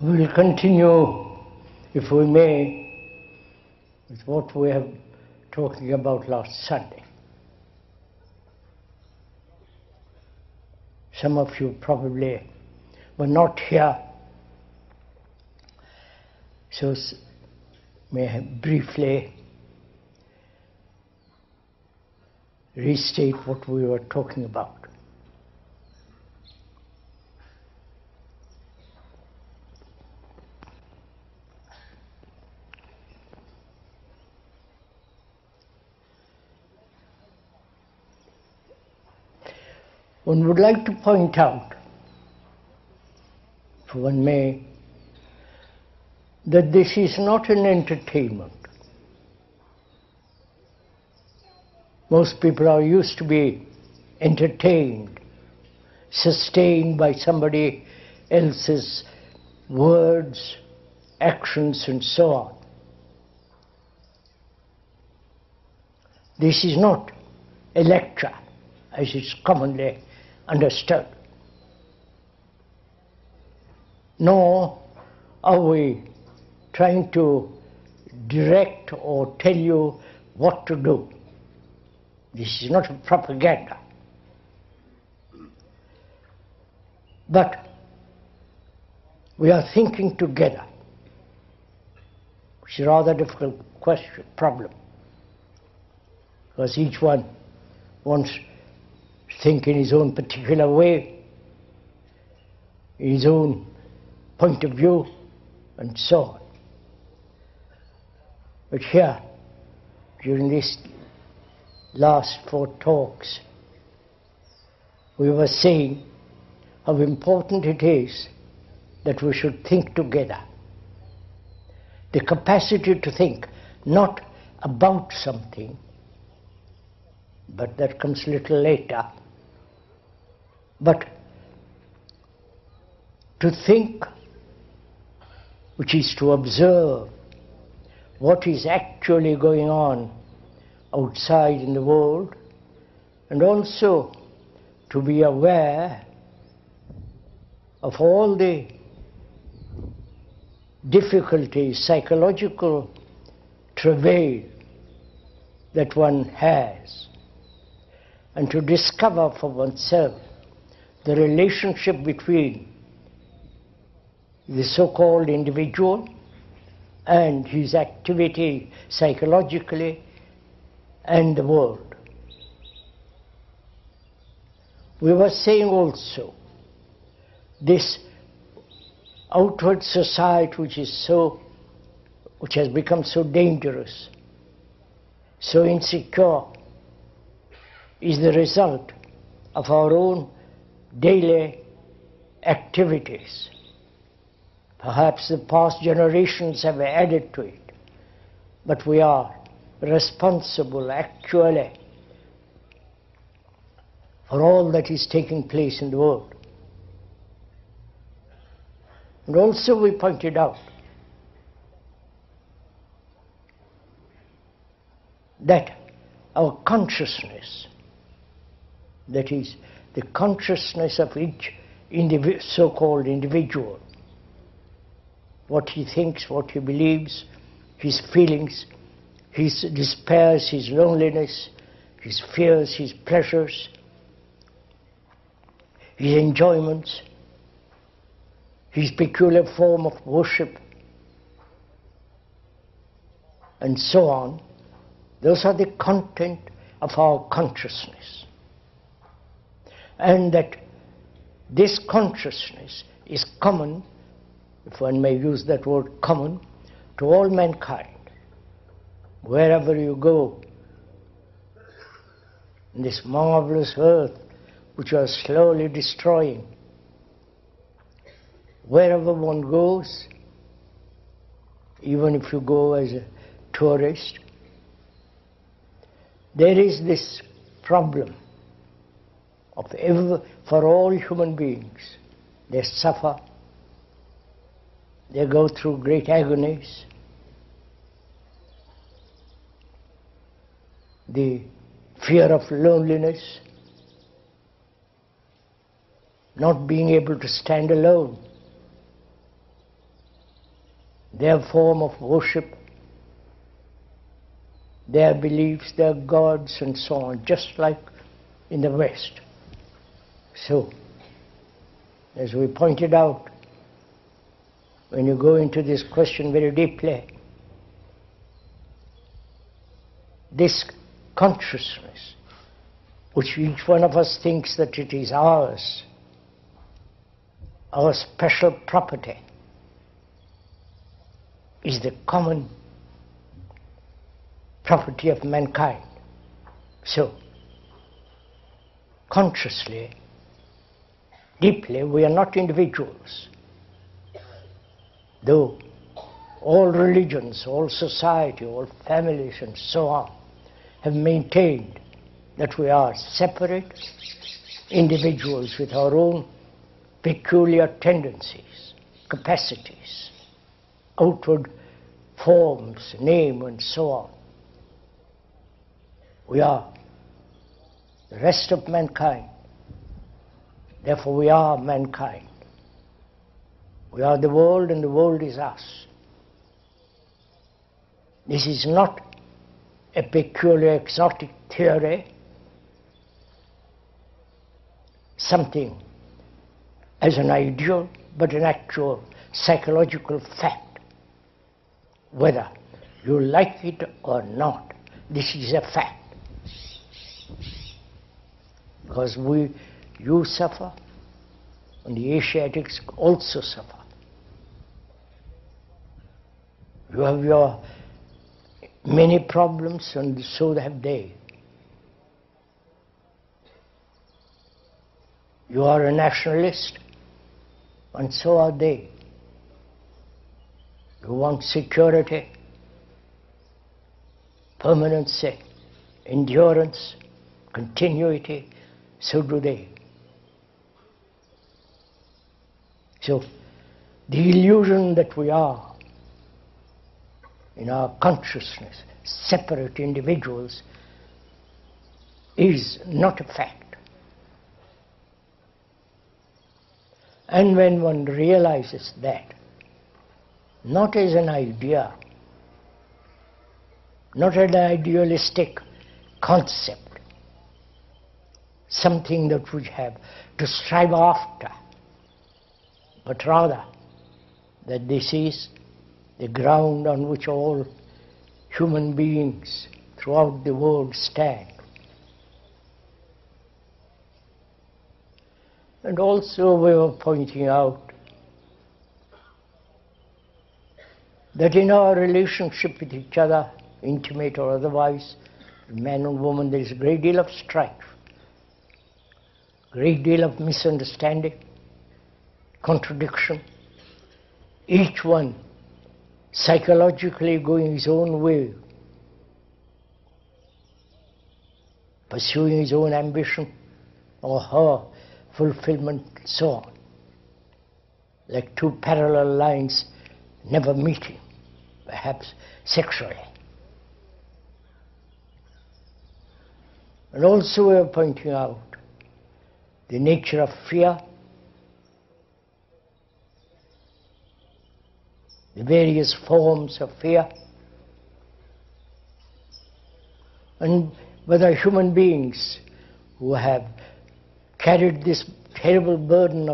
We will continue, if we may, with what we have talking about last Sunday. Some of you probably were not here, so may I briefly restate what we were talking about. One would like to point out, if one may, that this is not an entertainment. Most people are used to be entertained, sustained by somebody else's words, actions, and so on. This is not a lecture, as is commonly understood. Nor are we trying to direct or tell you what to do. This is not a propaganda. But we are thinking together, which is a rather difficult problem, because each one wants to think in his own particular way, in his own point of view, and so on. But here, during these last 4 talks, we were saying how important it is that we should think together. The capacity to think not about something, but that comes a little later, but to think, which is to observe what is actually going on outside in the world, and also to be aware of all the difficulties, psychological travail that one has, and to discover for oneself the relationship between the so-called individual and his activity psychologically and the world. We were saying also this outward society which has become so dangerous, so insecure, is the result of our own daily activities. Perhaps the past generations have added to it, but we are responsible actually for all that is taking place in the world. And also we pointed out that our consciousness, that is, the consciousness of each so-called individual, what he thinks, what he believes, his feelings, his despairs, his loneliness, his fears, his pleasures, his enjoyments, his peculiar form of worship, and so on. Those are the content of our consciousness. And that this consciousness is common, if one may use that word common, to all mankind. Wherever you go, in this marvelous earth which you are slowly destroying, wherever one goes, even if you go as a tourist, there is this problem for all human beings. They suffer, they go through great agonies. The fear of loneliness, not being able to stand alone, their form of worship, their beliefs, their gods and so on, just like in the West. So, as we pointed out, when you go into this question very deeply, this consciousness, which each one of us thinks that it is ours, our special property, is the common property of mankind. So, consciously, deeply, we are not individuals. Though all religions, all society, all families and so on have maintained that we are separate individuals with our own peculiar tendencies, capacities, outward forms, name and so on. We are the rest of mankind. Therefore we are mankind. We are the world and the world is us. This is not a peculiar exotic theory, something as an ideal, but an actual psychological fact. Whether you like it or not, this is a fact. Because you suffer, and the Asiatics also suffer. You have your many problems, and so have they. You are a nationalist, and so are they. You want security, permanency, endurance, continuity, so do they. So, the illusion that we are, in our consciousness, separate individuals, is not a fact. And when one realizes that, not as an idea, not an idealistic concept, something that we have to strive after, but rather that this is the ground on which all human beings throughout the world stand. And also we were pointing out that in our relationship with each other, intimate or otherwise, man and woman, there is a great deal of strife, great deal of misunderstanding, contradiction, each one psychologically going his own way, pursuing his own ambition or her fulfillment, and so on, like two parallel lines never meeting, perhaps sexually. And also we are pointing out the nature of fear, the various forms of fear, and whether human beings who have carried this terrible burden of